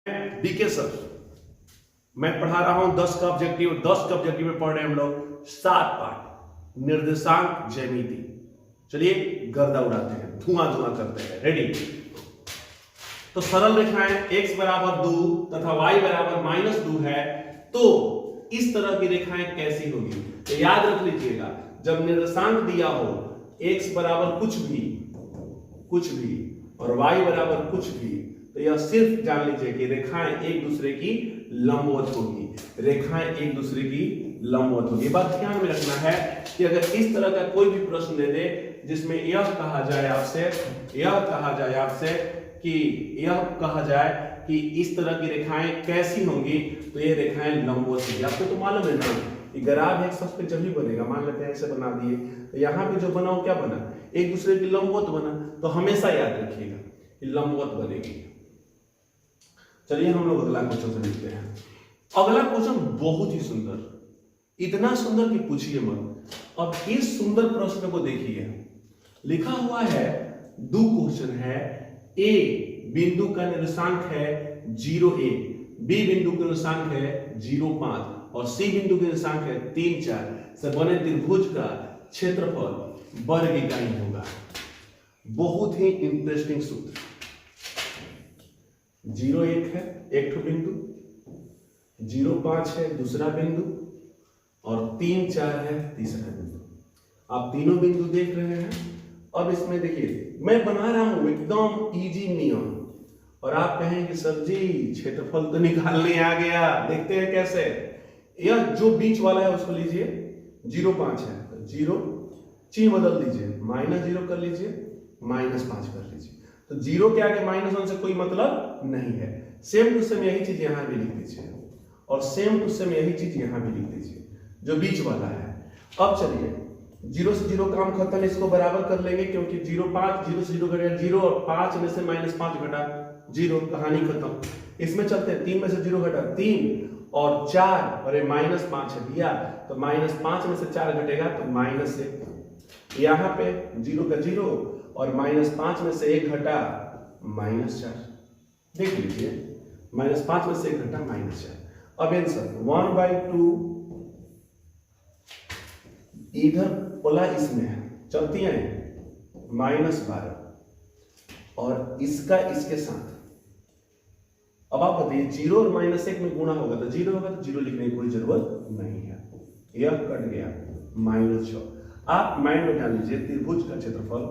BK sir, मैं पढ़ा रहा हूं 10 का ऑब्जेक्टिव। 10 का ऑब्जेक्टिव में पढ़ रहे हैं हम लोग 7 पार्ट निर्देशांक ज्यामिति। चलिए गर्दा उड़ाते हैं, धुआं धुआं करते हैं। रेडी? तो सरल रेखाएं x बराबर 2 तथा y बराबर -2 है, तो इस तरह की रेखाएं कैसी होगी? तो याद रख लीजिएगा, जब निर्देशांक दिया हो x बराबर कुछ भी और y बराबर कुछ भी, तो यह सिर्फ जान लीजिए कि रेखाएं एक दूसरे की लंबवत होगी। रेखाएं एक दूसरे की लंबवत होगी। बात ध्यान में रखना है कि अगर इस तरह का कोई भी प्रश्न दे दे जिसमें यह कहा जाए कि इस तरह की रेखाएं कैसी होंगी, तो ये रेखाएं लंबवत होंगी। आपको तो मालूम है ना कि ग्राफ एक सच पे जब भी बनेगा, मान लेते हैं ऐसे बना दिए, तो यहाँ पे जो बना वो क्या बना? एक दूसरे की लंबवत बना। तो हमेशा याद रखिएगा कि लंबवत बनेगी। चलिए हम लोग अगला क्वेश्चन से देखते हैं। अगला क्वेश्चन बहुत ही सुंदर, इतना सुंदर कि पूछिए मत। अब इस सुंदर प्रश्न को देखिए, लिखा हुआ है, दो क्वेश्चन है। ए बिंदु का निर्देशांक है 0,1, बी बिंदु का निर्देशांक है 0,5 और सी बिंदु का निर्देशांक है 3,4 से बने त्रिभुज का क्षेत्रफल वर्ग इकाई होगा। बहुत ही इंटरेस्टिंग सूत्र। 0,1 है एक ठो बिंदु, 0,5 है दूसरा बिंदु और 3,4 है तीसरा बिंदु। आप तीनों बिंदु देख रहे हैं। अब इसमें देखिए, मैं बना रहा हूं एकदम इजी नियम, और आप कहेंगे सर जी क्षेत्रफल तो निकालने आ गया। देखते हैं कैसे। यह जो बीच वाला है उसको लीजिए, 0,5 है तो 0 चिन्ह बदल दीजिए, -0 कर लीजिए, -5 कर लीजिए। तो 0 के आगे -1 से कोई मतलब नहीं है। सेम टू सेम यही चीज यहां भी लिख दीजिए और सेम टू सेम यही चीज यहां भी लिख दीजिए, जो बीच वाला है। अब चलिए 0 से 0 काम खत्म, इसको बराबर कर लेंगे क्योंकि 0,5 0 से 0 घटा 0 और 5 में से -5 घटा 0, कहानी खत्म। इसमें चलते हैं, 3 में से 0 घटा 3 और 4 और ये -5 है भैया, तो -5 में से 4 घटेगा तो -1। यहाँ पे 0 का 0 और -5 में से 1 घटा -4। देख लीजिए, -5 में से 1 घटा -4। अब आंसर 1/2 इधर बोला इसमें है, चलती है -12 और इसका इसके साथ। अब आप बताइए 0 और -1 में गुणा होगा तो 0 होगा, तो 0 लिखने की कोई जरूरत नहीं है। यह कट गया, -6। आप माइंड में डाल लीजिए, त्रिभुज का क्षेत्रफल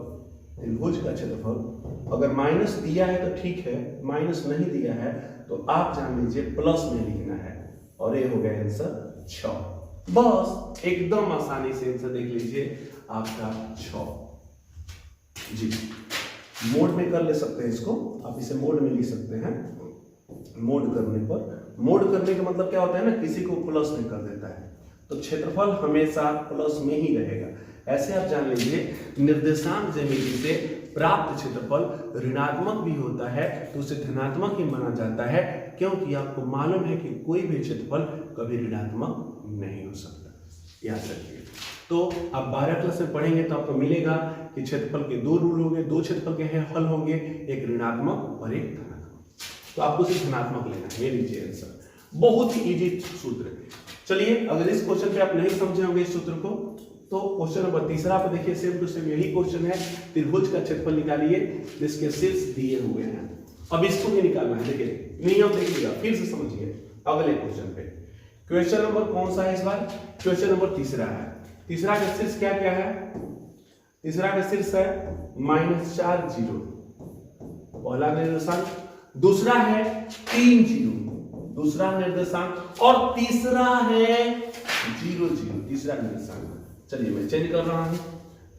अगर माइनस दिया है तो ठीक है, माइनस नहीं दिया है तो आप जान लीजिए प्लस में लिखना है, और ये हो गया आंसर 6। बस एकदम आसानी से आंसर देख लीजिए आपका 6 जी। मोड में कर ले सकते हैं इसको, आप इसे मोड में लिख सकते हैं। मोड करने का मतलब क्या होता है ना, किसी को प्लस में कर देता है, तो क्षेत्रफल हमेशा प्लस में ही रहेगा। ऐसे आप जान लीजिए निर्देशांक ज्यामिति से प्राप्त क्षेत्रफल ऋणात्मक भी होता है तो उसे धनात्मक ही माना जाता है, क्योंकि आपको मालूम है कि कोई भी क्षेत्रफल कभी ऋणात्मक नहीं हो सकता। याद रखिए। तो आप 12 क्लास में पढ़ेंगे तो आपको मिलेगा कि क्षेत्रफल के 2 रूल होंगे, 2 क्षेत्रफल के हल होंगे, एक ऋणात्मक और एक धनात्मक। तो आपको सिर्फ धनात्मक लेना है। ये लीजिए आंसर, बहुत ही इजी सूत्र है। चलिए, अगर इस क्वेश्चन पे आप नहीं समझे होंगे इस सूत्र को, तो क्वेश्चन नंबर 3 पे देखिए, सेम टू सेम यही क्वेश्चन है। त्रिभुज का क्षेत्रफल निकालिए जिसके शीर्ष दिए हुए हैं। अब इसको भी निकालना है। देखिए नियम देखिएगा, फिर से समझिए अगले क्वेश्चन पे। क्वेश्चन नंबर कौन सा है इस बार? क्वेश्चन नंबर 3 है। तीसरा का शीर्ष क्या क्या है? तीसरा का शीर्ष है -4 0, पहला निर्देशांक। दूसरा है 3 0, दूसरा निर्देशांक। और तीसरा है 0 0, तीसरा निर्देशांक। चलिए मैं चेंज कर रहा हूं,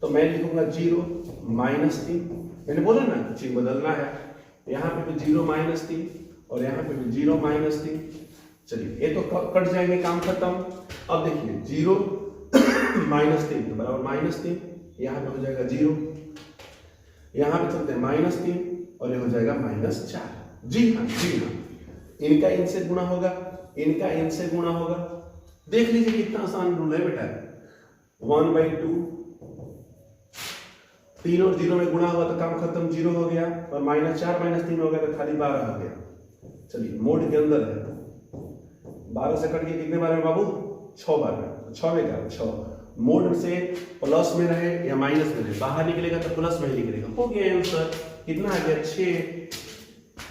तो मैं लिखूंगा 0 -3। मैंने बोला ना चिन्ह बदलना है, यहां पे भी 0 -3 और यहां पे भी 0 -3। चलिए ये तो कट जाएंगे, काम खत्म। अब देखिए 0 -3 तो बराबर -3, यहां पे हो जाएगा 0, यहां पे चलते हैं -3 और ये हो जाएगा -4। जी हाँ, इनका इनसे गुणा होगा, इनका इनसे गुणा होगा। देख लीजिए कितना आसान रूल है बेटा। 1/2, 3 और 0 में गुणा हुआ तो काम खत्म, 0 हो गया, और -4 -3 हो गया तो खाली 12 हो गया। चलिए मोड के अंदर है, 12 से कट के कितने बार में बाबू? 6 बार में। 6 में क्या? 6 मोड से प्लस में रहे या माइनस में रहे, बाहर निकलेगा तो प्लस में ही निकलेगा। हो गया आंसर। कितना आ गया? 6।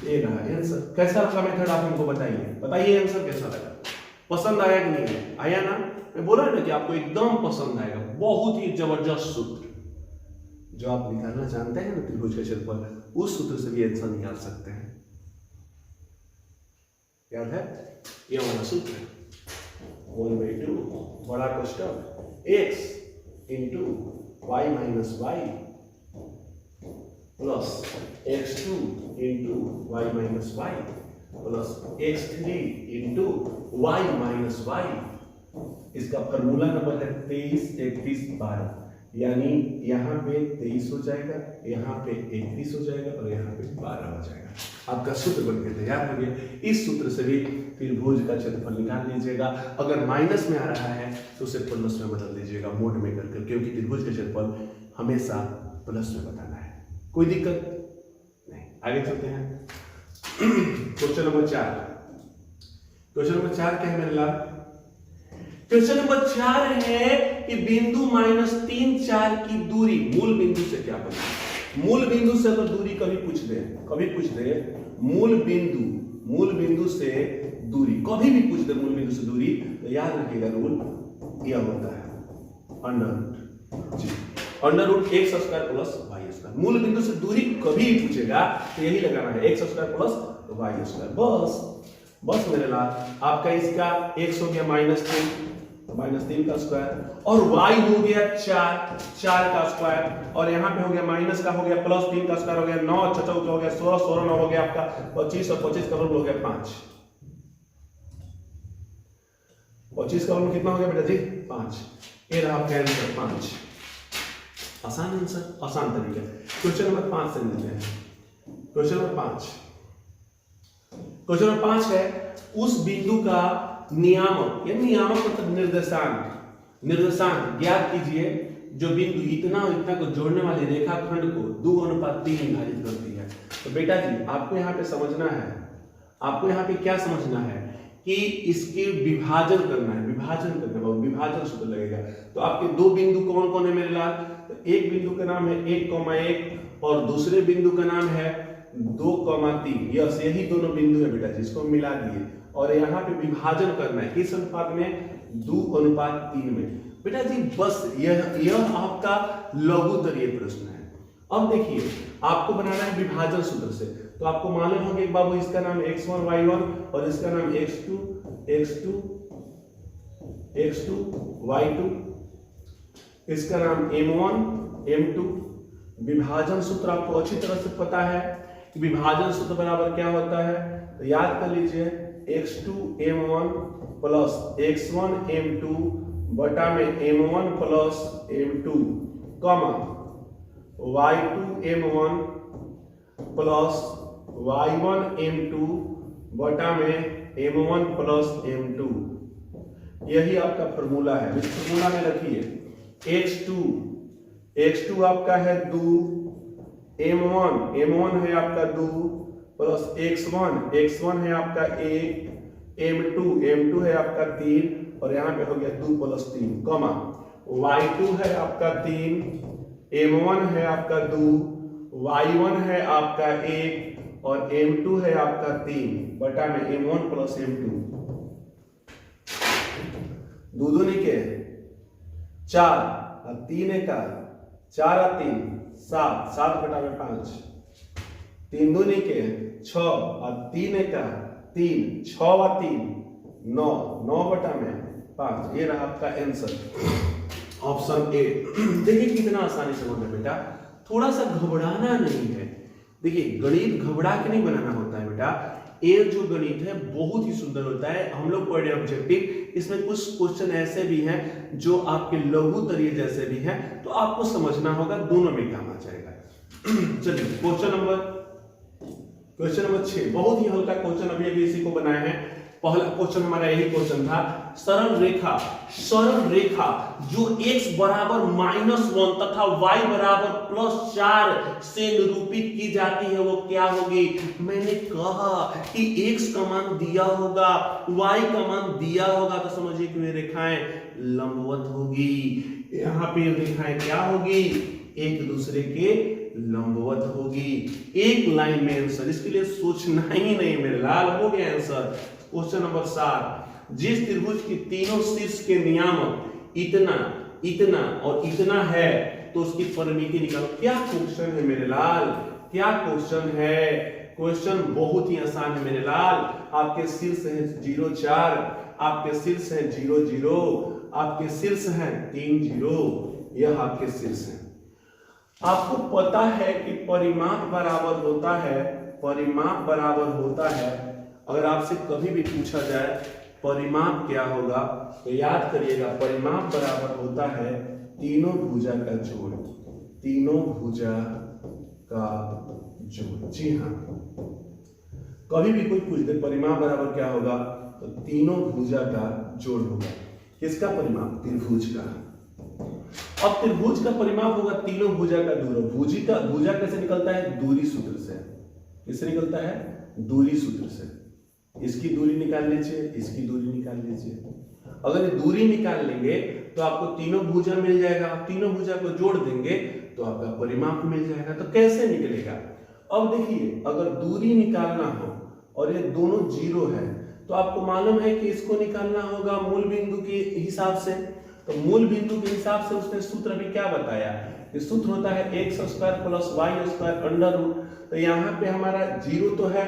ये रहा आंसर। कैसा लगा मेथड आप हमको बताइए, बताइए आंसर कैसा लगा, पसंद आया कि नहीं आया? आया ना? मैं बोला ना कि आपको एकदम पसंद आएगा। बहुत ही जबरदस्त सूत्र जो आप निकालना जानते हैं ना त्रिभुज का क्षेत्रफल, उस सूत्र से भी आंसर निकाल सकते हैं। याद है? ये वाला सूत्र है 1/2 बड़ा कोष्टक x into y minus y plus x2 into y minus y plus x3 into y minus y. इसका फॉर्मूला नंबर है 23, 31, 12। यानी यहाँ पे 23 हो जाएगा, यहाँ पे 31 हो जाएगा और यहाँ पे 12 हो जाएगा। आपका सूत्र बनके तैयार हो गया। इस सूत्र से भी त्रिभुज का क्षेत्रफल निकाल लीजिएगा। अगर माइनस में आ रहा है तो उसे प्लस में बदल दीजिएगा मोड में करके, क्योंकि त्रिभुज का क्षेत्रफल हमेशा प्लस में बताना है। कोई दिक्कत नहीं। आगे चलते हैं। Question number 4। क्वेश्चन नंबर 4 क्या है मेरे लाल? क्वेश्चन नंबर 4 है कि बिंदु -3, 4 की दूरी मूल बिंदु से क्या बना? मूल बिंदु से अगर दूरी कभी पूछ दे मूल बिंदु से दूरी कभी भी पूछ दे, मूल बिंदु से दूरी, तो याद रखिएगा रूल यह होता है under root x square plus y square. मूल बिंदु से दूरी कभी भी पूछेगा तो यही लगाना है, x square plus y square. बस मेरे लाल आपका इसका x हो गया -3 का स्क्वायर और y हो गया 4 का स्क्वायर और यहाँ पे हो गया माइनस का हो गया +3 का स्क्वायर हो गया 9 × 4 हो गया 16, 16 9 हो गया आपका 25 और 25 का रूट हो गया 5। 25 का रूट कितना हो गया बेटा जी? 5। ये रहा आपका आंसर 5। आसान आंसर, आसान तरीका। क्वेश्चन नंबर 5 से मिलते हैं। क्वेश्चन नंबर 5 है उस बिंदु का नियामक, या नियामक मतलब निर्देशांक ज्ञात कीजिए जो बिंदु इतना और इतना को जोड़ने वाली रेखाखंड को 2:3 विभाजित करती है। तो बेटा जी आपको यहाँ पे समझना है, आपको यहाँ पे क्या समझना है कि इसके विभाजन करना है, विभाजन सूत्र लगेगा। तो आपके दो बिंदु कौन कौन है मेरे लाल? तो एक बिंदु का नाम है 1,1 और दूसरे बिंदु का नाम है 2,3। यस, यही दोनों बिंदु है बेटा, जिसको मिला दिए और यहाँ पे विभाजन करना है किस अनुपात में? 2:3 में। बेटा जी बस यह आपका लघुत्तरीय प्रश्न है। अब देखिए आपको बनाना है विभाजन सूत्र से। तो आपको मालूम होगा कि बाबू इसका नाम x1 y1 और इसका नाम x2 y2, इसका नाम m1 m2। विभाजन सूत्र आपको अच्छी तरह से पता है कि विभाजन सूत्र बराबर क्या होता है, तो याद कर लीजिए x2 m1 plus x1 m2 बटा में m1 प्लस m2 कमा y2 m1 plus y1 m2 बटा में m1 प्लस m2। यही आपका फॉर्मूला है। इस फॉर्मूला में रखिए x2 आपका है 2, m1 है आपका 2 प्लस x1 है आपका 1, m2 है आपका 3 और यहाँ पे हो गया 2 + 3 कमा y2 है आपका 3, m1 है आपका 2, y1 है आपका 1 और m2 है आपका 3 बटा में m1 प्लस m2। दो दूनी के 4 और 3 का 4 और 3 7 बटा में 5। 3 दूनी के 6 और 3 का 3 6 और 3 9 बटा में 5। ये रहा आपका आंसर ऑप्शन ए। देखिए कितना आसानी से होता है बेटा, थोड़ा सा घबराना नहीं है। देखिए गणित घबरा के नहीं बनाना होता है बेटा। ये जो गणित है बहुत ही सुंदर होता है। हम लोग पढ़े ऑब्जेक्टिव, इसमें कुछ क्वेश्चन ऐसे भी हैं जो आपके लघुत्तरीय जैसे भी हैं, तो आपको समझना होगा, दोनों में काम आ जाएगा। चलिए क्वेश्चन नंबर 6 बहुत ही हल्का क्वेश्चन अभी इसी को बनाए हैं। पहला क्वेश्चन हमारा यही क्वेश्चन था। सरल रेखा जो x बराबर -1 तथा y बराबर +4 से निरूपित की जाती है वो क्या होगी? मैंने कहा कि x का मान दिया होगा, y का मान दिया होगा, तो समझिए कि रेखाएं लंबवत होगी। यहाँ पे रेखाएं क्या होगी? एक दूसरे के लंबवत होगी, एक लाइन में आंसर। इसके लिए सोचना ही नहीं मेरे लाल, हो गया आंसर। क्वेश्चन नंबर 7, जिस त्रिभुज की तीनों शीर्ष के नियामक इतना, इतना और इतना है तो उसकी परिमिति निकालो। क्या क्वेश्चन है मेरे लाल, क्या क्वेश्चन है? क्वेश्चन बहुत ही आसान है मेरे लाल। आपके शीर्ष है 0 4, आपके शीर्ष है 0 0, आपके शीर्ष है 3 0, यह आपके शीर्ष है। आपको पता है कि परिमाप बराबर होता है, परिमाप बराबर होता है, अगर आपसे कभी भी पूछा जाए परिमाप क्या होगा तो याद करिएगा, परिमाप बराबर होता है तीनों भुजा का जोड़, तीनों भुजा का जोड़। जी हाँ, कभी भी कोई पूछ दे परिमाप बराबर क्या होगा तो तीनों भुजा का जोड़ होगा। किसका परिमाप? त्रिभुज का। अब त्रिभुज का परिमाप होगा तीनों भुजा का दूर। भुजा कैसे निकलता है? दूरी सूत्र से। किससे निकलता है? दूरी सूत्र से। इसकी दूरी निकाल लीजिए, इसकी दूरी निकाल लीजिए। अगर ये दूरी निकाल लेंगे तो आपको तीनों भुजा मिल जाएगा। आप तीनों भुजा को जोड़ देंगे तो आपका परिमाप मिल जाएगा। तो कैसे निकलेगा? अब देखिए, अगर दूरी निकालना हो और ये दोनों 0 है तो आपको मालूम है कि इसको निकालना होगा मूल बिंदु के हिसाब से। तो मूल बिंदु के हिसाब से उसने सूत्र भी क्या बताया? ये सूत्र होता है x² + y²√। तो यहाँ पे हमारा 0 तो है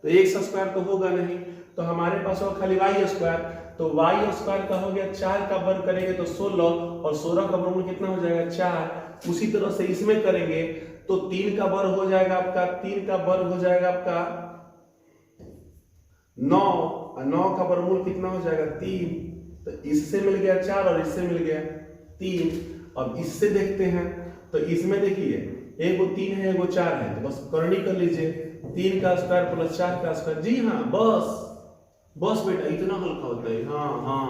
तो x² तो होगा नहीं, तो हमारे पास होगा खाली y²। तो y² का हो गया 4 का वर्ग करेंगे तो 16, और 16 का वर्गमूल कितना हो जाएगा? 4। उसी तरह से इसमें करेंगे तो 3 का वर्ग हो जाएगा आपका, 3 का वर्ग हो जाएगा आपका 9, और 9 का वर्गमूल कितना हो जाएगा? 3। तो इससे मिल गया 4 और इससे मिल गया 3। अब इससे देखते हैं तो इसमें देखिए एगो 3 है एगो 4 है, तो बस करनी कर लीजिए, 3 का स्क्वायर प्लस 4 का स्क्वायर। जी हाँ, बस बेटा, इतना हल्का होता है। हाँ,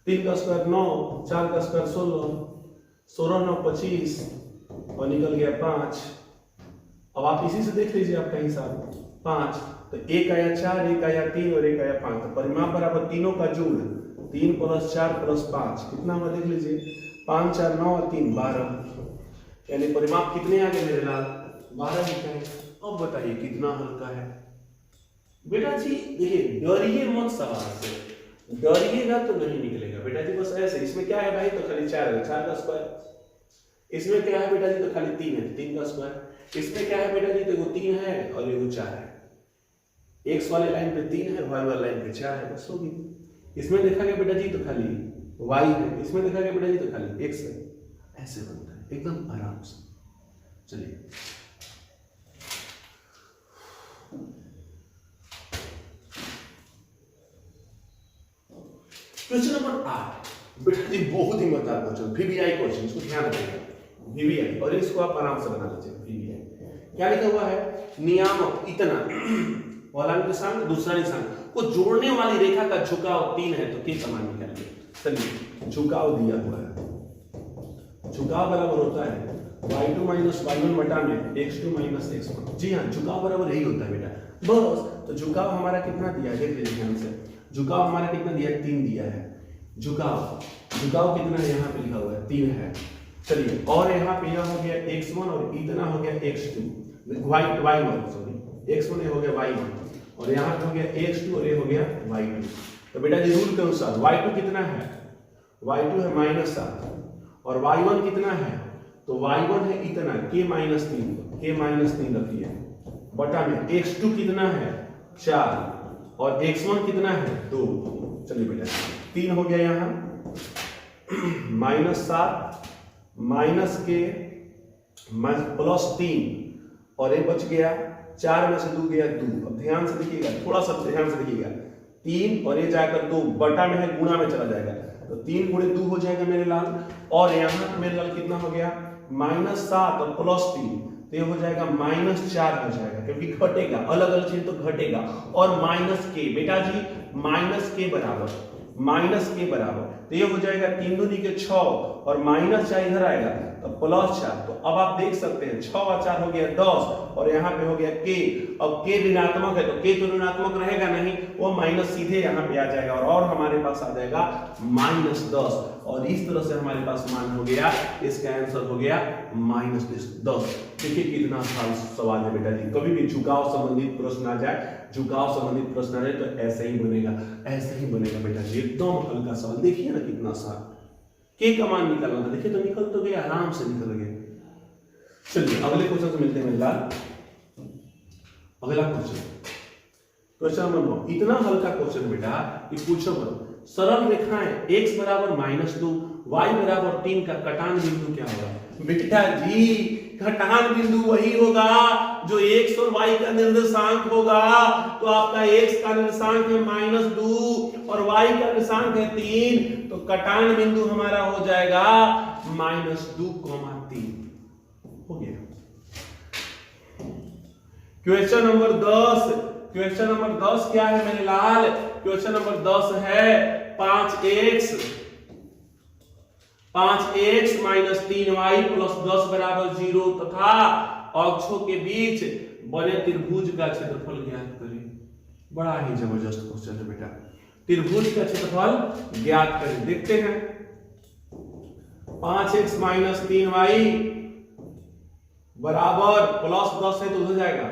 3 का स्क्वायर 9, 4 का स्क्वायर 16, 16 9 25 और निकल गया 5। अब आप इसी से देख लीजिए आपका हिसाब 5। तो एक आया 4, एक आया 3 और एक आया 5। तो परिमाप बराबर तीनों का जोड़ 3 + 4 + 5 कितना हुआ? देख लीजिए, 5 4 9 और 3 12। यानी परिमाप कितने आ गए मेरे लाल? 12 निकले। अब बताइए कितना हल्का है बेटा जी। देखिए, डरिए मत सवाल से, डरिएगा तो नहीं निकलेगा बेटा जी। बस ऐसे, इसमें क्या है भाई? तो खाली 4 है, 4 का स्क्वायर। इसमें क्या है बेटा जी? तो खाली 3 है, 3 का स्क्वायर। इसमें क्या है बेटा जी? तो एगो 3 है और एगो 4 है। x वाले लाइन पे 3 है, y वाले लाइन पे 4 है, बस होगी। इसमें देखा गया बेटा जी तो खाली y है, इसमें देखा गया बेटा जी तो खाली x है। ऐसे बनता है एकदम आराम से। चलिए, क्वेश्चन नंबर 8 बेटा जी बहुत ही मजेदार क्वेश्चन, VBI क्वेश्चन, इसको ध्यान रखिएगा। VBI, और इसको आप आराम से बना लीजिए। VBI क्या लिखा हुआ है? नियामक इतना, पहला निशान दूसरा निशान को जोड़ने वाली रेखा का झुकाव 3 है तो किस समान निकालिए। चलिए, झुकाव दिया हुआ है। झुकाव बराबर होता है y2 - y1 बटा में x2 - x1। जी हाँ, झुकाव बराबर यही होता है बेटा। बस, तो झुकाव हमारा कितना दिया है? देख लीजिए ध्यान से। झुकाव हमारा कितना दिया है? 3 दिया है। झुकाव कितना है? यहाँ पे लिखा हुआ है 3 है। चलिए, और यहाँ पे यह हो गया x1 और इतना हो गया x2, y1 सॉरी, x1 हो गया y1 और यहाँ पे हो गया x2 और ये हो गया y2। तो बेटा जी रूल के अनुसार y2 कितना है? y2 है -7 और y1 कितना है? तो y1 है इतना k - 3 रखिए बटा में x2 कितना है? 4 और x1 कितना है? 2। चलिए बेटा 3 हो गया यहाँ -7 -k +3 और ये बच गया 4 में से 2 गया 2। अब ध्यान से देखिएगा, थोड़ा सा ध्यान से देखिएगा, 3 और ये जाकर 2 बटा में है, गुणा में चला जाएगा तो 3 × 2 हो जाएगा मेरे लाल। और यहाँ मेरे लाल कितना हो गया? -7 और +3 तो ये हो जाएगा -4 हो जाएगा, क्योंकि घटेगा, अलग अलग चीज तो घटेगा। और -k बेटा जी, -k बराबर तो ये हो जाएगा 3 दूनी के 6 और -4 इधर आएगा तो +4। तो अब आप देख सकते हैं 6 और 4 हो गया 10 और यहाँ पे हो गया k। अब k ऋणात्मक है तो k तो ऋणात्मक रहेगा नहीं, वो माइनस सीधे यहाँ पे आ जाएगा और हमारे पास आ जाएगा -10। और इस तरह से हमारे पास मान हो गया, इसका आंसर हो गया -10। देखिए कितना आसान सवाल है बेटा जी। कभी भी झुकाव संबंधित प्रश्न आ जाए, झुकाव संबंधित प्रश्न आ जाए तो ऐसे ही बनेगा, ऐसे ही बनेगा बेटा जी, एकदम हल्का सवाल। देखिए ना कितना आसान, के का मान निकालना था, देखिए तो निकल तो गया, आराम से निकल गया। चलिए अगले क्वेश्चन से मिलते हैं लाल। अगला क्वेश्चन नंबर 9। इतना हल्का क्वेश्चन बेटा कि पूछो मत। सरल रेखाएं x बराबर -2 y बराबर 3 का कटान बिंदु क्या होगा? बेटा जी घटान बिंदु वही होगा जो x और y का निर्देशांक होगा। तो आपका x का निर्देशांक है -2 और y का निर्देशांक है 3, तो कटान बिंदु हमारा हो जाएगा -2, 3 हो गया। Question number 10। क्वेश्चन नंबर 10 क्या है मेरे लाल? क्वेश्चन नंबर 10 है 5x - 3y + 10 बराबर 0 तथा अक्षों के बीच बने त्रिभुज का क्षेत्रफल ज्ञात करें। बड़ा ही जबरदस्त क्वेश्चन है बेटा। त्रिभुज का क्षेत्रफल ज्ञात करें। देखते हैं 5x - 3y बराबर +10 है तो हो जाएगा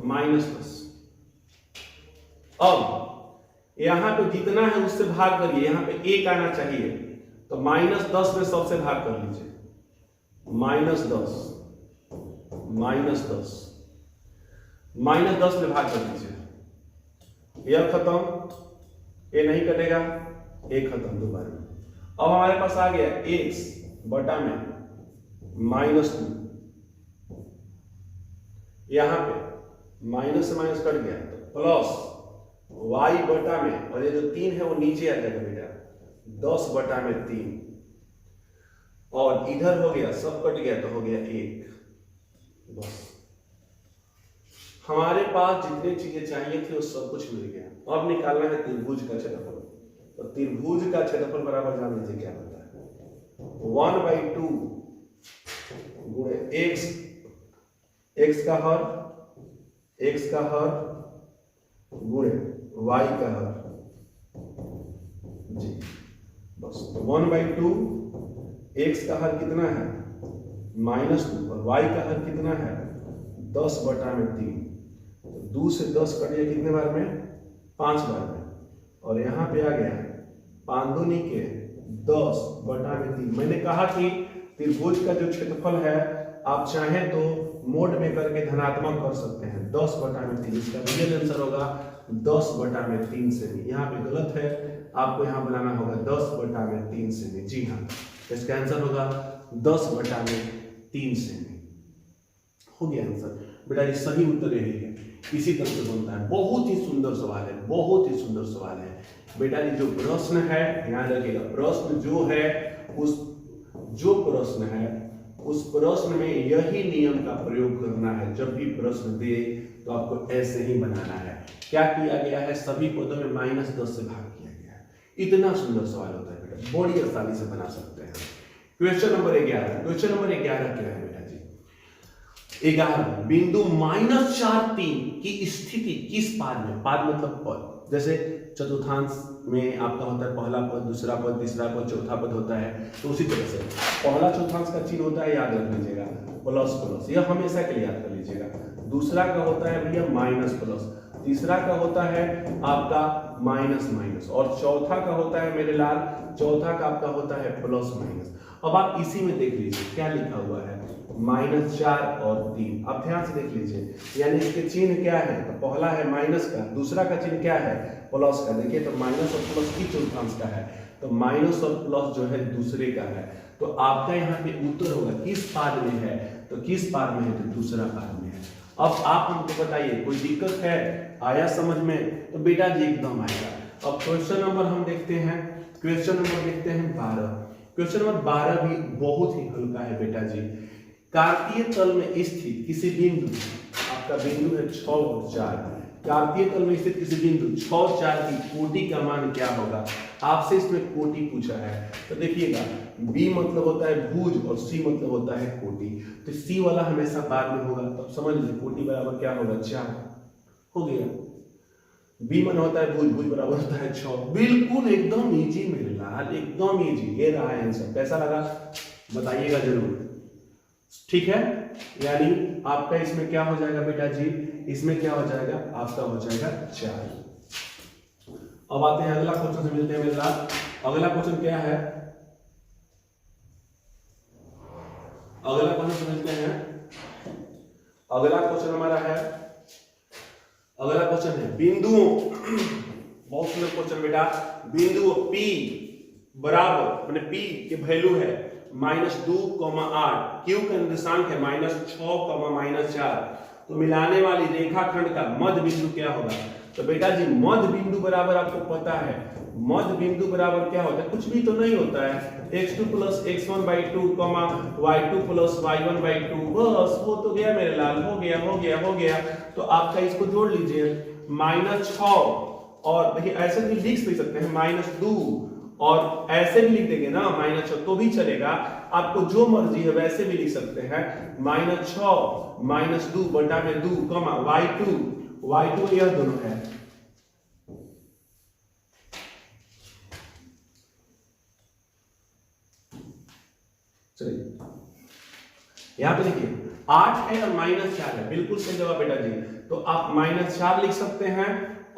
-10। अब यहां पे जितना है उससे भाग करिए, यहां पे 1 आना चाहिए तो -10 में सबसे भाग कर लीजिए। -10 में भाग कर लीजिए। यह खत्म, ये नहीं कटेगा, एक खत्म दोबारा। अब हमारे पास आ गया x बटा में -2, यहां पे माइनस से माइनस कट गया तो प्लस y बटा में, और ये जो 3 है वो नीचे आ जाएगा बेटा 10 बटा में 3, और इधर हो गया सब कट गया तो हो गया 1। बस हमारे पास जितनी चीजें चाहिए थी वो सब कुछ मिल गया। अब निकालना है त्रिभुज का क्षेत्रफल। तो त्रिभुज का क्षेत्रफल बराबर जान लीजिए क्या होता है, 1/2 गुणे x का हर गुणे y का हर जी। बस तो 1/2 x का हर कितना है -2 और y का हर कितना है 10 बटा में 3। तो 2 से 10 कटिए कितने बार में? 5 बार में। और यहाँ पे आ गया 5 दूनी के 10 बटा में 3। मैंने कहा कि त्रिभुज का जो क्षेत्रफल है आप चाहें तो मोड में करके धनात्मक कर सकते हैं। 10 बटा में 3 इसका रियल आंसर होगा 10 बटा में 3 से भी। यहाँ पे गलत है, आपको यहाँ बनाना होगा 10 बटा में 3 से भी। जी हाँ, इसका आंसर होगा 10 बटा में 3 से भी। हो गया आंसर बेटा जी, सही उत्तर यही है। इसी तरह से बनता है। बहुत ही सुंदर सवाल है, बहुत ही सुंदर सवाल है बेटा जी। जो प्रश्न है ध्यान रखिएगा, प्रश्न जो है उस प्रश्न में यही नियम का प्रयोग करना है। जब भी प्रश्न दे तो आपको ऐसे ही बनाना है। क्या किया गया है? सभी पदों में -10 से भाग किया गया है। इतना सुंदर सवाल होता है बेटा, बड़ी आसानी से बना सकते हैं। Question number 11। क्वेश्चन नंबर 11 क्या है बेटा जी? 11 बिंदु -4,3 की स्थिति किस पाद में? पाद मतलब पद। जैसे चतुर्थांश में आपका होता है पहला पद, दूसरा पद, तीसरा पद, चौथा पद होता है। तो उसी तरह से पहला चतुर्थांश का चिन्ह होता है, याद रख लीजिएगा प्लस, यह हमेशा के लिए याद कर लीजिएगा। दूसरा का होता है भैया -+, तीसरा का होता है आपका -, और चौथा का होता है मेरे लाल, चौथा का आपका होता है +-। अब आप इसी में देख लीजिए क्या लिखा हुआ है, -4 और 3। अब ध्यान से देख लीजिए, यानी इसके चिन्ह क्या है? तो पहला है माइनस का, दूसरा का चिन्ह क्या है? प्लस का। देखिए तो माइनस और प्लस की चतुर्थांश का है, तो माइनस और प्लस जो है दूसरे का है। तो आपका यहाँ पे उत्तर होगा किस पाद में है? तो किस पाद में है? तो दूसरा पाद में है। अब आप हमको बताइए कोई दिक्कत है? आया समझ में? तो बेटा जी एकदम आएगा। अब क्वेश्चन नंबर हम देखते हैं, क्वेश्चन नंबर देखते हैं 12। क्वेश्चन नंबर 12 भी बहुत ही हल्का है बेटा जी। कार्तीय तल में स्थित किसी बिंदु, आपका बिंदु है 6 और 4, कार्तीय तल में स्थित किसी बिंदु 6 और 4 की कोटि का मान क्या होगा? आपसे इसमें कोटि पूछा है। तो देखिएगा B मतलब होता है भुज और C मतलब होता है कोटि, तो C वाला हमेशा बाद में होगा। तो समझ लीजिए कोटि बराबर क्या होगा? 4 हो गया। B मन होता है भुज, भुज बराबर होता है 6। बिल्कुल एकदम इजी मेरे लाल, एकदम इजी। ये रहा आंसर। कैसा लगा बताइएगा जरूर, ठीक है। यानी आपका इसमें क्या हो जाएगा बेटा जी? इसमें क्या हो जाएगा? आपका हो जाएगा 4। अब आते हैं अगला क्वेश्चन से मिलते हैं मेरे लाल। अगला क्वेश्चन क्या है? अगला क्वेश्चन समझते हैं। अगला क्वेश्चन हमारा है, अगला क्वेश्चन है बिंदुओं, बहुत सुंदर क्वेश्चन बेटा। बिंदुओं P बराबर माने P के वैल्यू है -2,8, Q का निर्देशांक है -6, -4, तो मिलाने वाली रेखाखंड का मध्य बिंदु क्या होगा? तो बेटा जी मध्य बिंदु बराबर आपको पता है, मध्य बिंदु बराबर क्या होता है? कुछ भी तो नहीं होता है, x2 + x1/2, y2 + y1/2, बस हो तो गया मेरे लाल, हो गया हो गया हो गया। तो आपका इसको जोड़ लीजिए -6, और देखिए ऐसे भी लिख भी सकते हैं -2, और ऐसे भी लिख देंगे ना -6 तो भी चलेगा, आपको जो मर्जी है वैसे भी लिख सकते हैं। -6 -2 बटा में 2, y2 यह दोनों है। चलिए यहां पे देखिए 8 है और -4 है, बिल्कुल सही जवाब बेटा जी। तो आप -4 लिख सकते हैं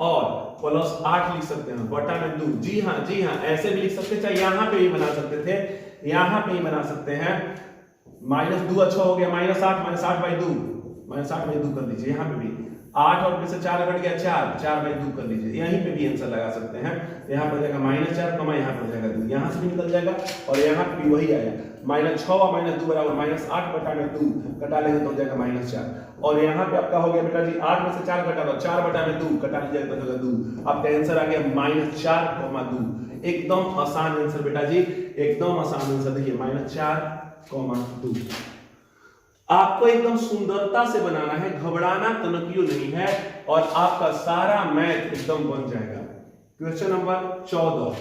और +8 लिख सकते हैं बटा में 2। जी हाँ ऐसे भी लिख सकते हैं, चाहे यहां पे भी बना सकते थे, यहां पे ही बना सकते हैं। -2 अच्छा हो गया, -8/2, -8/2 कर दीजिए। यहां पे भी 8 और में से 4 कट गया, 4/2 कर दीजिए। यहीं पे भी आंसर लगा सकते हैं। यहां पर जाएगा -4, यहां पर जाएगा 2, यहां से भी निकल जाएगा, और यहां पे भी वही आया। -6 और -2 बराबर -8 बटा में 2, कटा लेंगे तो हो जाएगा -4। और यहाँ पे आपका हो गया बेटा जी 8 में से 4 घटा दो, 4 बटा में 2 कटा लीजिएगा तो होगा 2। आपका आंसर आ गया -4,2। एकदम आसान आंसर बेटा जी, एकदम आसान आंसर। देखिए -4,2। आपको एकदम सुंदरता से बनाना है, घबराना तनकियो नहीं है, और आपका सारा मैथ एकदम बन जाएगा। क्वेश्चन नंबर 14,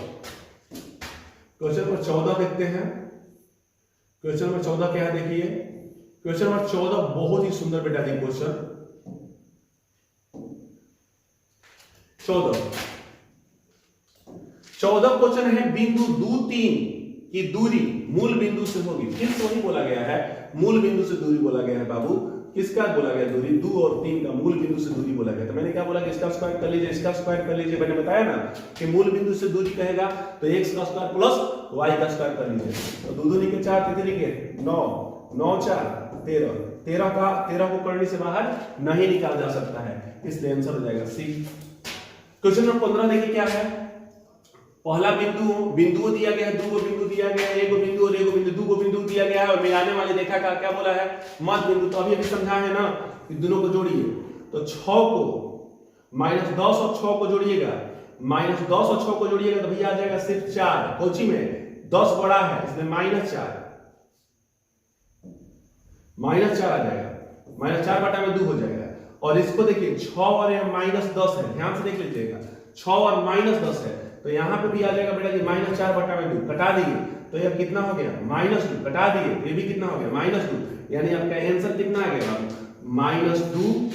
क्वेश्चन नंबर 14 देखते हैं। क्वेश्चन नंबर 14 क्या है देखिए, क्वेश्चन नंबर 14 बहुत ही सुंदर बेटा जी। क्वेश्चन 14 क्वेश्चन है, बिंदु 2, 3 की दूरी मूल बिंदु से होगी। फिर से वही बोला गया है, मूल बिंदु से दूरी बोला गया है बाबू। किसका बोला गया दूरी? 2 और 3 का मूल बिंदु से दूरी बोला गया। तो मैंने क्या बोला कि इसका स्क्वायर कर लीजिए, इसका स्क्वायर कर लीजिए। मैंने बताया ना कि मूल बिंदु से दूरी कहेगा तो x का स्क्वायर प्लस y का स्क्वायर कर लीजिए। तो 2 के 4, 3 के 9, 9 4 13, 13 को करने से बाहर नहीं निकाला जा सकता है, इसलिए आंसर हो जाएगा सी। क्वेश्चन नंबर 15 देखिए क्या है। पहला बिंदु दिया गया है, 2 बिंदु दिया गया है, 1 बिंदु और 1 बिंदु, 2 बिंदु दिया गया है, और मिलाने वाली रेखा का क्या बोला है? मध्य बिंदु। तो अभी समझा है ना कि दोनों को जोड़िए। तो 6 को -10 और 6 को जोड़िएगा, -10 और 6 को जोड़िएगा तो भैया आ जाएगा सिर्फ 4। कोची में 10 बड़ा है इसलिए -4 आ जाएगा, -4 बटा में 2 हो जाएगा। और इसको देखिए 6 और -10 है, ध्यान से देख लीजिएगा, 6 और -10 है, तो यहां पे भी आ जाएगा बेटा जी -4 बटा में 2, कटा दिए तो ये कितना हो गया? -2, कटा दिए तो ये भी कितना हो गया? -2। यानी आपका आंसर कितना आ गया बाबू? -2,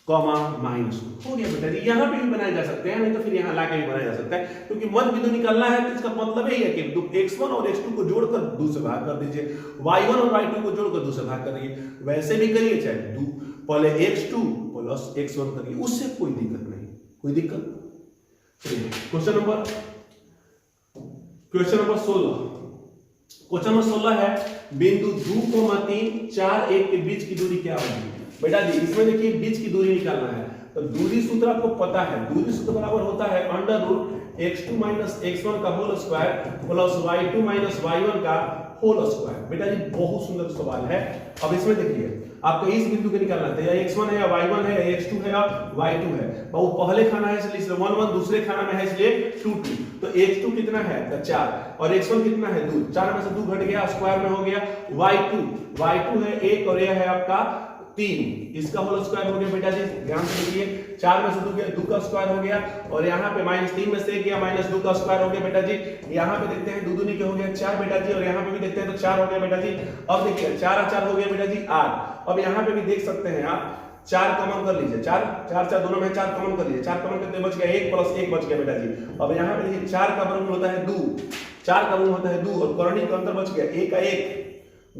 -2 हो गया बेटा जी। यहां पे भी बनाए जा सकते हैं, नहीं तो फिर यहां लाके भी बनाया जा सकता है, क्योंकि मध्य बिंदु निकालना है तो इसका मतलब यही है कि x1 और x2 को जोड़कर 2 से भाग कर दीजिए, y1 और y2 को जोड़कर 2 से भाग करिए। वैसे भी करिए, चाहे 2 पहले x2 प्लस x1 करिए, उससे कोई दिक्कत नहीं, कोई दिक्कत। क्वेश्चन नंबर 16, क्वेश्चन नंबर 16 है, बिंदु 2,3 4 1 के बीच की दूरी क्या होगी? बेटा जी इसमें देखिए बीच की दूरी निकालना है, तो तो दूरी सूत्र आपको पता है, दूरी सूत्र बराबर होता है under root x2 minus x1 का whole square plus y2 minus y1 का होल स्क्वायर। बेटा जी बहुत सुंदर सवाल है। अब इसमें देखिए आपको इस बिंदु के निकालना है, या x1 है या y1 है या x2 है या y2 है। वो पहले खाना है इसलिए 1 1, दूसरे खाना में है इसलिए 2 2। तो x2 कितना है तो 4 और x1 कितना है 2, 4 में से 2 घट गया, स्क्वायर में हो गया y2 है 1 और यह है आपका 3, इसका होल स्क्वायर हो गया। बेटा जी ध्यान से देखिए 4 में से 2 गया, 2 का स्क्वायर हो गया और यहाँ पे -3 में से 1 गया, -2 का स्क्वायर हो गया। बेटा जी यहाँ पे देखते हैं 2 दूनी क्या हो गया 4 बेटा जी, और यहाँ पे भी देखते हैं तो 4 हो गया बेटा जी। अब देखिए 4 और 4 हो गया बेटा जी 8। अब यहाँ पे भी देख सकते हैं आप 4 कॉमन कर लीजिए, 4 4 4 दोनों में 4 कॉमन कर लीजिए, 4 कॉमन करते बच गया 1 प्लस 1 बच गया बेटा जी। अब यहाँ पे देखिए 4 का वर्गमूल होता है 2, 4 का वर्गमूल होता है 2 और कॉर्नर का अंतर बच गया 1 का 1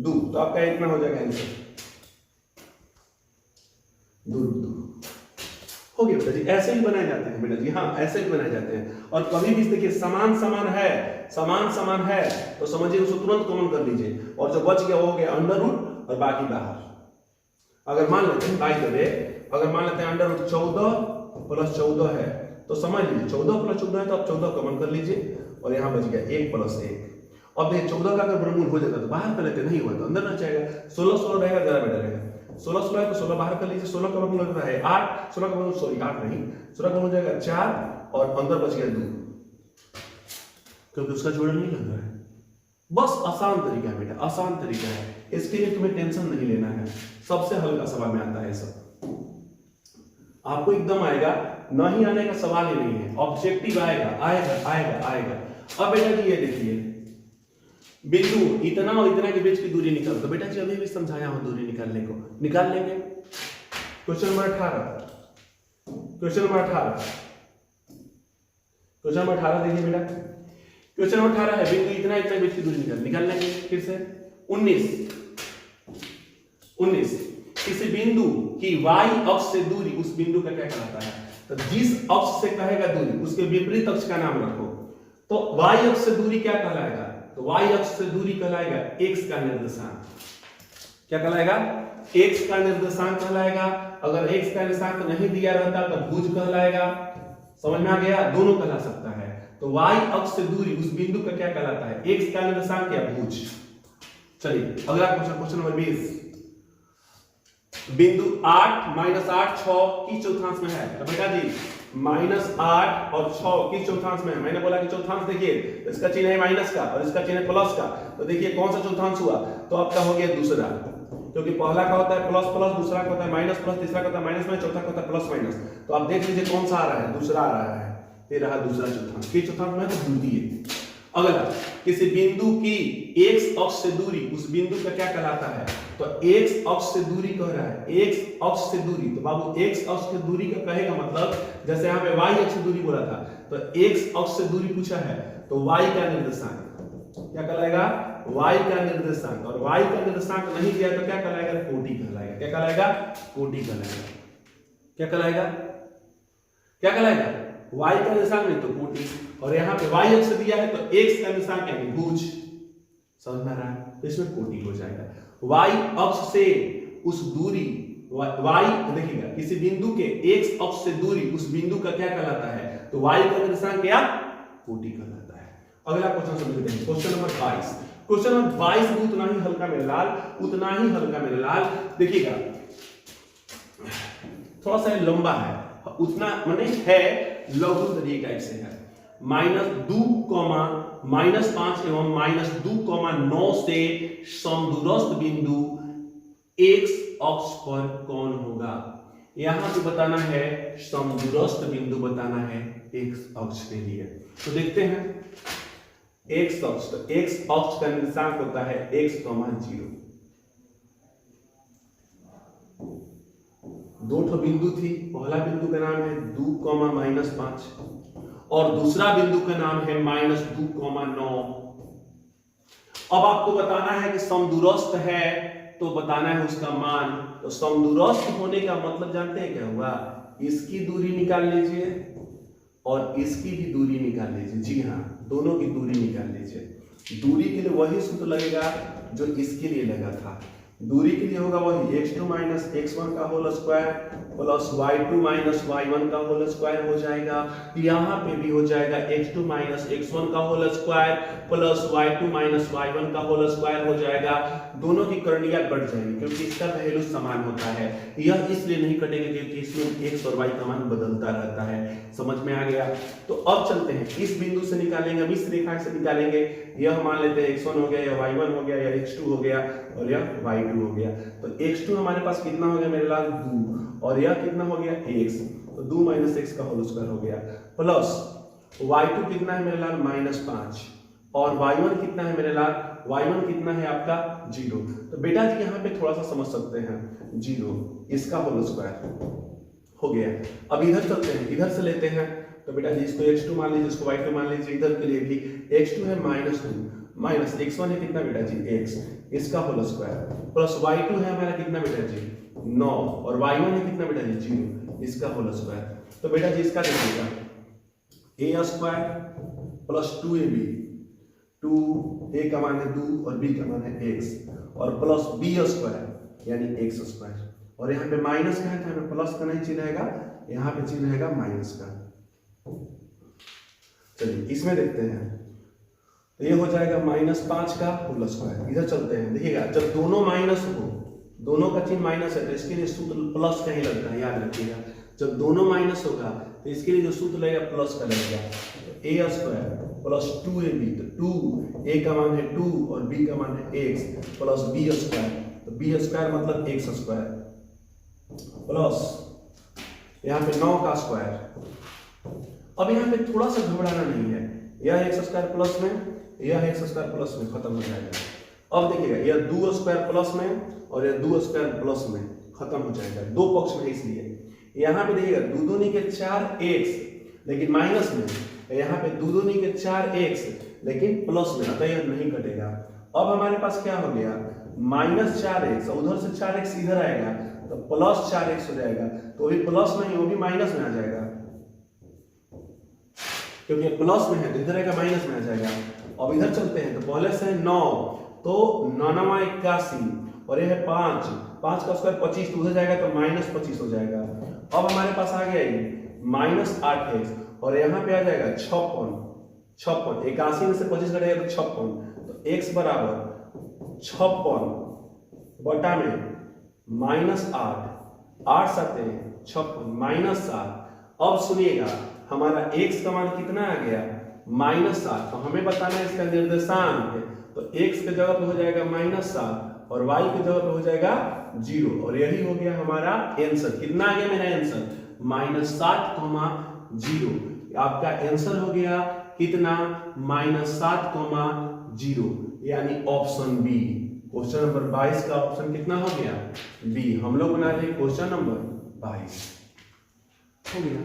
2, तो आपका इतना हो जाएगा आंसर दूर हो गया बेटा जी। ऐसे ही बनाए जाते हैं बेटा जी, हाँ ऐसे ही बनाए जाते हैं। और कभी भी देखिए समान समान है तो समझिए उसको तुरंत कॉमन कर लीजिए और जो बच गया वो हो गया अंडर रूट और बाकी बाहर। अगर मान लेते हैं बाई द वे, अगर मान लेते हैं अंडर रूट 14 प्लस 14 है तो समझ लीजिए 14 प्लस 14 है तो आप 14 कॉमन कर लीजिए और यहाँ बच गया 1 प्लस 1। अब देखिए 14 का अगर वर्गमूल हो जाता तो बाहर कर लेते, नहीं हुआ तो अंदर रह जाएगा। 16 16 रहेगा, ज्यादा बेटर रहेगा। 16 16 है तो 16 बाहर कर लीजिए, 16 का वर्गमूल होता है 8, 16 का वर्गमूल सॉरी 8 नहीं, 16 का हो जाएगा 4 और अंदर बच गया 2, क्योंकि उसका जोड़ नहीं लग रहा है। बस आसान तरीका है बेटा, आसान तरीका है, इसके लिए तुम्हें टेंशन नहीं लेना है। सबसे हल्का सवाल में आता है सब, आपको एकदम आएगा, नहीं आने का सवाल ही नहीं है, ऑब्जेक्टिव आएगा आएगा आएगा आएगा। अब बेटा जी ये देखिए बिंदु इतना और इतना के बीच की दूरी निकाल, तो बेटा जी अभी भी समझाया हूं दूरी निकालने को, निकाल लेंगे। क्वेश्चन नंबर 18, क्वेश्चन नंबर 18 देखिए बेटा, क्वेश्चन नंबर 18 है बिंदु इतना इतना के बीच की दूरी निकाल लेंगे। फिर से 19 किसी बिंदु की y अक्ष से दूरी उस बिंदु का क्या कहलाता है? तो जिस अक्ष से कहेगा दूरी उसके विपरीत अक्ष का नाम रखो। तो y अक्ष से दूरी क्या कहलाएगा? तो y अक्ष से दूरी कहलाएगा x का निर्देशांक। क्या कहलाएगा? x का निर्देशांक कहलाएगा। अगर x का निर्देशांक नहीं दिया रहता तो भुज कहलाएगा। समझ में आ गया? दोनों कहला सकता है। तो y अक्ष से दूरी उस बिंदु का क्या कहलाता है? x का निर्देशांक या भुज। चलिए अगला क्वेश्चन नंबर 20, बिंदु 8 -8 6 की चौथांश में है। तो बेटा जी -8 और 6 की चौथांश में है। मैंने बोला कि चौथांश देखिए इसका चिन्ह है माइनस का और इसका चिन्ह है प्लस का, तो देखिए कौन सा चौथांश हुआ? तो आपका हो गया दूसरा, क्योंकि पहला का होता है प्लस प्लस, दूसरा का होता है माइनस प्लस, तीसरा का होता है माइनस में, चौथा का होता है प्लस माइनस। तो आप देख लीजिए कौन सा आ रहा है, दूसरा आ रहा है, ये रहा दूसरा चौथांश। की चौथांश में तो द्वितीय। अगला किसी बिंदु की x अक्ष से दूरी उस बिंदु का क्या कहलाता है? तो x अक्ष से दूरी कह रहा है, x अक्ष से दूरी। तो बाबू x अक्ष से दूरी का कहेगा मतलब जैसे यहाँ पे y अक्ष से दूरी बोला था, तो x अक्ष से दूरी पूछा है तो y का निर्देशांक क्या कहलाएगा? y का निर्देशांक। और y का निर्देशांक नहीं दिया तो क्या कहलाएगा? कोटि कहलाएगा। क्या कहलाएगा? कोटि कहलाएगा। क्या कहलाएगा? क्या कहलाएगा? y का निर्देशांक नहीं तो कोटि। और यहाँ पे y अक्ष दिया है तो x का निर्देशांक यानी भुज। समझ में आ रहा है? तो इसमें कोटि हो जाएगा। y अक्ष से उस दूरी y देखिएगा किसी बिंदु के x अक्ष से दूरी उस बिंदु का क्या कहलाता है? तो y का निर्देशांक क्या? कोटि कहलाता है। अगला क्वेश्चन समझते हैं, क्वेश्चन नंबर 22। क्वेश्चन नंबर 22 भी उतना ही हल्का मेरे लाल, उतना ही हल्का मेरे लाल। देखिएगा थोड़ा सा लंबा है, उतना माने है लघु तरीके टाइप से है। -2, -5 एवं -2,9 से समदूरस्थ बिंदु x अक्ष पर कौन होगा? यहां पे बताना है समदूरस्थ बिंदु बताना है x अक्ष के लिए। तो देखते हैं x अक्ष, तो x अक्ष का निर्देशांक होता है x, 0। दो ठो बिंदु थी, पहला बिंदु का नाम है 2, -5 और दूसरा बिंदु का नाम है -2,9। अब आपको बताना है कि समदूरस्थ है तो बताना है उसका मान। तो समदूरस्थ होने का मतलब जानते हैं क्या हुआ? इसकी दूरी निकाल लीजिए और इसकी भी दूरी निकाल लीजिए। जी हाँ, दोनों की दूरी निकाल लीजिए। दूरी के लिए वही सूत्र लगेगा जो इसके लिए लगा था। दूरी के लिए होगा वही x2 माइनस x1 का whole square plus y2 minus y1 का होल स्क्वायर हो जाएगा। यहाँ पे भी हो जाएगा x2 माइनस x1 का whole square plus y2 minus y1 का होल स्क्वायर हो जाएगा। दोनों की करणियां कट जाएंगी क्योंकि इसका वैल्यू समान होता है। यह इसलिए नहीं कटेगा क्योंकि इसमें x और y का मान बदलता रहता है। समझ में आ गया? तो अब चलते हैं इस बिंदु से निकालेंगे, अब इस रेखा से निकालेंगे। यह मान लेते हैं x1 हो गया, या y1 हो गया, या x2 हो गया और यह y2 हो गया। तो x2 हमारे पास कितना हो गया मेरे लाल 2 और यह कितना हो गया x, तो 2 माइनस x का होल स्क्वायर हो गया प्लस y2 कितना है मेरे लाल -5 और y1 कितना है मेरे लाल, y1 कितना है आपका 0। तो बेटा जी यहाँ पे थोड़ा सा समझ सकते हैं 0 इसका होल स्क्वायर हो गया। अब इधर चलते हैं, इधर से लेते हैं तो बेटा जी इसको x2 मान लीजिए, इसको y2 मान लीजिए। इधर के लिए भी x2 है -2 माइनस x1 है कितना बेटा जी x, इसका होल स्क्वायर प्लस y2 है हमारा कितना बेटा जी 9 और y1 है कितना बेटा जी 0, इसका होल स्क्वायर। तो बेटा जी इसका देखिएगा a square plus 2ab, 2a का मान है 2 और b का मान है x और प्लस b स्क्वायर यानी x स्क्वायर। और यहाँ पे माइनस का है तो हमें प्लस का नहीं चिन्ह रहेगा, यहाँ पे चिन्ह रहेगा माइनस का। चलिए इसमें देखते हैं तो ये हो जाएगा -5 का होल स्क्वायर। इधर चलते हैं, देखिएगा जब दोनों माइनस हो, दोनों का चिन्ह माइनस है तो इसके लिए सूत्र प्लस का ही लगता है, याद रखिएगा। जब दोनों माइनस होगा तो इसके लिए जो सूत्र लगेगा प्लस का लगेगा। तो a स्क्वायर प्लस 2ab, तो 2 a का मान है 2 और b का मान है x प्लस b स्क्वायर, तो b स्क्वायर मतलब x स्क्वायर प्लस यहाँ पे 9 का स्क्वायर। अब यहाँ पे थोड़ा सा घबराना नहीं है, यह एक्स स्क्वायर प्लस में, यह एक्स स्क्वायर प्लस में खत्म हो जाएगा। अब देखिएगा यह 2 स्क्वायर प्लस में और यह 2 स्क्वायर प्लस में खत्म हो जाएगा, दो पक्ष में, इसलिए यहाँ पे देखिएगा 2 दूनी के 4x लेकिन माइनस में, यहाँ पे 2 दूनी के 4x लेकिन प्लस में, अतः यह नहीं कटेगा। अब हमारे पास क्या हो गया -4x, उधर से 4x इधर आएगा तो प्लस 4x हो जाएगा, तो भी प्लस नहीं वो भी माइनस में आ जाएगा क्योंकि प्लस में है तो इधर आएगा माइनस में आ जाएगा। अब इधर चलते हैं तो पहले से है 9, तो 9 81 और ये है 5, 5 का स्क्वायर 25, तो उधर जाएगा तो -25 हो जाएगा। अब हमारे पास आ गया ये -8x और यहाँ पे आ जाएगा 56, 81 में से 25 घटेगा तो 56, तो x बराबर 56 बटा में -8, 8 7 56 -7। अब सुनिएगा हमारा x का मान कितना आ गया -7, तो हमें बताना है इसका निर्देशांक, तो x के जगह पे हो जाएगा -7 और y के जगह पे हो जाएगा 0 और यही हो गया हमारा आंसर। कितना आ गया मेरा आंसर -7, 0। आपका आंसर हो गया कितना -7, 0 यानी ऑप्शन बी। क्वेश्चन नंबर 22 का ऑप्शन कितना हो गया बी। हम लोग बना रहे क्वेश्चन नंबर 22 हो गया।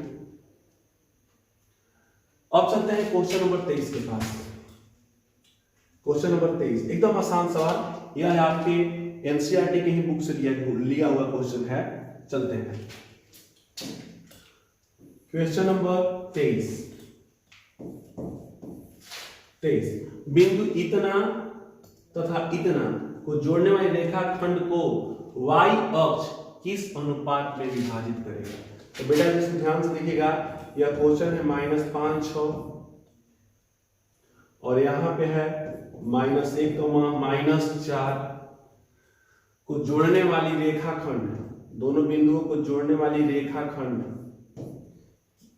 अब चलते हैं क्वेश्चन नंबर 23 के पास। क्वेश्चन नंबर 23 एकदम आसान सवाल, यह है आपके एनसीईआरटी के ही बुक से लिया हुआ क्वेश्चन है। चलते हैं क्वेश्चन नंबर 23। बिंदु इतना तथा इतना को जोड़ने वाली रेखाखंड को y अक्ष किस अनुपात में विभाजित करेगा। तो बेटा इसको ध्यान से देखिएगा, यह क्वेश्चन है -5 6 और यहां पे है -1 -4 को जोड़ने वाली रेखाखंड, दोनों बिंदुओं को जोड़ने वाली रेखाखंड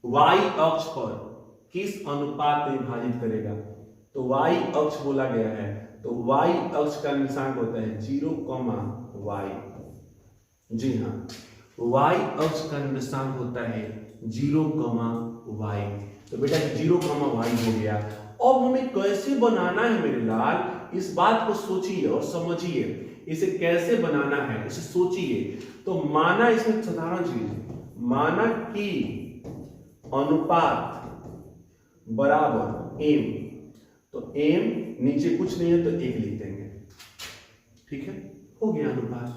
y अक्ष पर किस अनुपात में विभाजित करेगा। तो y अक्ष बोला गया है, तो y अक्ष का निर्देशांक होता है 0, y। जी हाँ, y अक्ष का निर्देशांक होता है 0, y। तो बेटा 0, y हो गया। अब हमें कैसे बनाना है मेरे लाल, इस बात को सोचिए और समझिए, इसे कैसे बनाना है इसे सोचिए। तो माना इसमें साधारण चीज, माना कि अनुपात बराबर m, तो m नीचे कुछ नहीं है तो 1 लिख देंगे, ठीक है, हो गया अनुपात।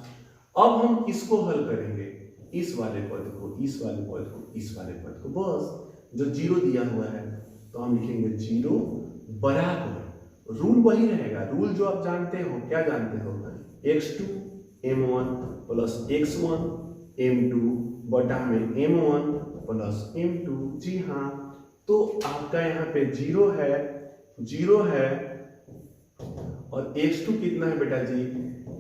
अब हम किसको हल करेंगे, इस वाले पद को, इस वाले पद को, इस वाले पद को, बस जो 0 दिया हुआ है तो हम लिखेंगे 0 बराबर, रूल वही रहेगा, रूल जो आप जानते हो, क्या जानते हो, x2 m1 plus x1 m2 बटा में m1 प्लस m2। जी हाँ, तो आपका यहाँ पे 0 है और x2 कितना है बेटा जी,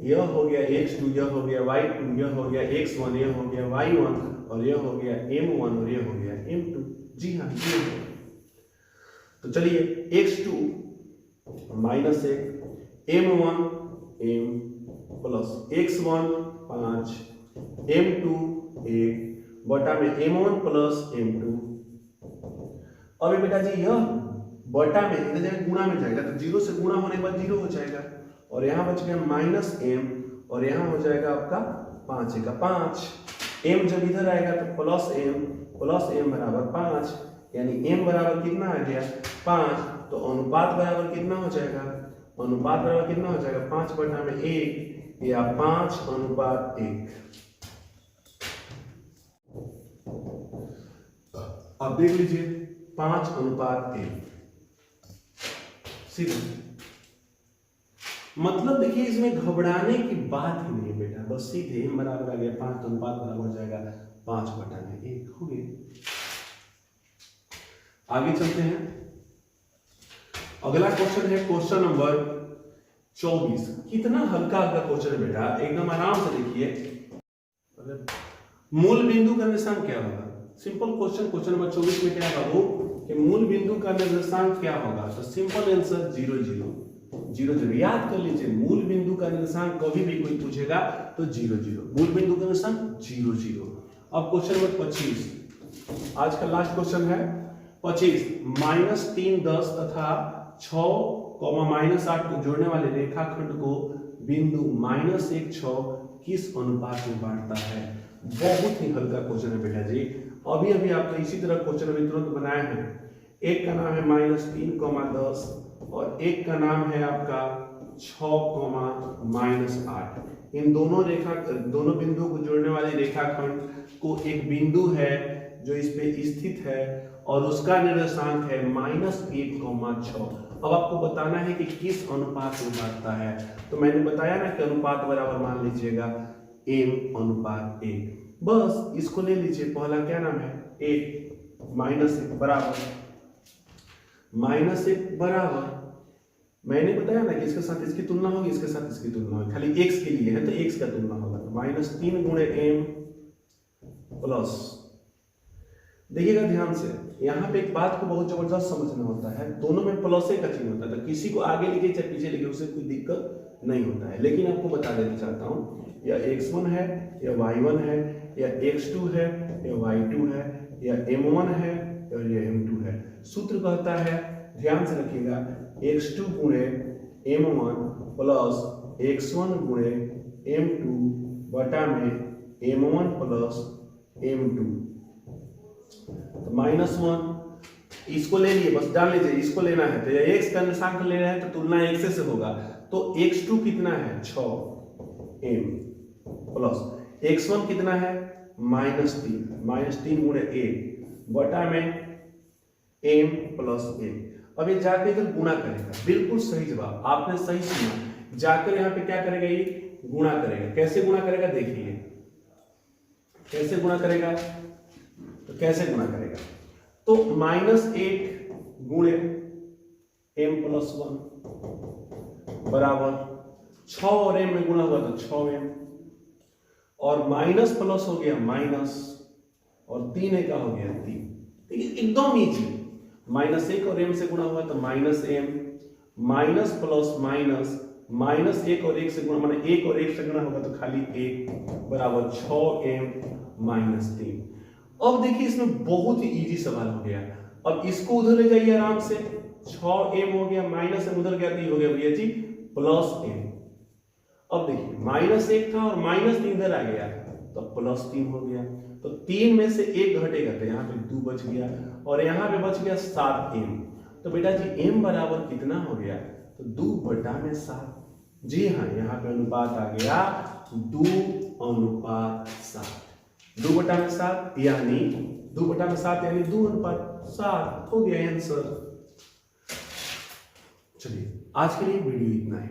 यह हो गया x2, यह हो गया y2, यह हो गया x1, यह हो गया y1 और यह हो गया m1 और यह हो गया m2। जी हाँ, ये है। तो चलिए x2 minus 1 m1 m plus x1 5 m2 1 बटा में m1 प्लस m2। अब बेटा जी यह बटा में इधर जाएगा गुणा में जाएगा, तो 0 से गुणा होने के बाद 0 हो जाएगा और यहाँ बच गया माइनस m और यहाँ हो जाएगा आपका 5 का 5। m जब इधर आएगा तो प्लस m बराबर 5, यानी m बराबर कितना आ गया 5। तो अनुपात बराबर कितना हो जाएगा, अनुपात बराबर कितना हो जाएगा 5 बटा में 1 या 5:1। अब देख लीजिए 5:1 सीधे। मतलब देखिए इसमें घबराने की बात ही नहीं बेटा, बस सीधे m बराबर आ गया 5 तो अनुपात बराबर हो जाएगा 5/1 हो गया। आगे चलते हैं, अगला क्वेश्चन है क्वेश्चन नंबर 24। कितना हल्का क्वेश्चन है बेटा, एकदम आराम से देखिए। मूल बिंदु का निर्देशांक क्या होगा, सिंपल क्वेश्चन। क्वेश्चन नंबर 24 में क्या बाबू कि मूल बिंदु का निर्देशांक क्या होगा, तो सिंपल आंसर 0 0 0 0। याद कर लीजिए, मूल बिंदु का निर्देशांक कभी भी कोई पूछेगा तो 0 0, मूल बिंदु का निर्देशांक 0 0। अब क्वेश्चन नंबर 25, आज का लास्ट क्वेश्चन है 25। -3 10 तथा 6, -8 को जोड़ने वाले रेखाखंड को बिंदु -1 6 किस अनुपात में बांटता है। बहुत ही हल्का क्वेश्चन है बेटा जी। अभी अभी आपने इसी तरह क्वेश्चन अभी तुरंत बनाया है। एक का नाम है -3, 10 और एक का नाम है आपका 6, -8। इन दोनों बिंदुओं को जोड़ने वाले रेखाखंड को एक बिंदु है जो इस पे स्थित है और उसका निर्देशांक है -1, 6। अब आपको बताना है कि किस अनुपात में बांटता है। तो मैंने बताया ना कि अनुपात बराबर मान लीजिएगा m/1। बस इसको ले लीजिए, पहला क्या नाम है 1 -1 बराबर -1 बराबर, मैंने बताया ना कि इसके साथ इसकी तुलना होगी, इसके साथ इसकी तुलना होगी, खाली x के लिए है तो x का तुलना होगा। तो -3 × m प्लस, देखिएगा ध्यान से, यहाँ पे एक बात को बहुत जबरदस्त समझना होता है, दोनों में प्लस का चिन्ह होता है, तो किसी को आगे लिखे चाहे पीछे लिखे उससे कोई दिक्कत नहीं होता है। लेकिन आपको बता देना चाहता हूँ, या x1 है या y1 है या x2 है या y2 है या m1 है और या m2 है। सूत्र कहता है, ध्यान से रखिएगा, x2 × m1 plus x1 × m2 बटा में m1 प्लस m2। तो -1 इसको ले लिए, बस जान लीजिए इसको लेना है तो x का निर्देशांक लेना है तो तुलना x से होगा। तो x2 कितना है 6m प्लस x1 कितना है -3 × 1 बटा में m प्लस 1। अब ये जाकर इधर गुणा करेगा, बिल्कुल सही जवाब, आपने सही सुना। जाकर यहाँ पे क्या करेगा, ये गुणा करेगा। कैसे गुणा करेगा देखिए, कैसे गुणा करेगा, तो कैसे गुणा करेगा, तो -1 गुणे m प्लस 1 बराबर 6 और m में गुणा हुआ तो 6m और माइनस प्लस हो गया माइनस और 3 का हो गया 3। देखिए एकदम इजी, -1 और m से गुणा हुआ तो -m, माइनस प्लस माइनस, -1 और 1 से गुणा माने 1 और 1 से गुणा होगा तो खाली 1 बराबर 6m - 3। अब देखिए इसमें बहुत ही इजी सवाल हो गया। अब इसको उधर ले जाइए आराम से, 6m हो गया, -m उधर गया तो हो गया भैया जी +m। अब देखिए -1 था और -3 इधर आ गया तो +3 हो गया। तो 3 में से 1 घटेगा तो यहाँ पे 2 बच गया और यहाँ पे बच गया 7m। तो बेटा जी m बराबर कितना हो गया, तो 2/7। जी हाँ, यहाँ पे अनुपात आ गया 2:7। 2/7 यानी 2/7 यानी 2:7 हो गया आंसर। चलिए आज के लिए वीडियो इतना ही।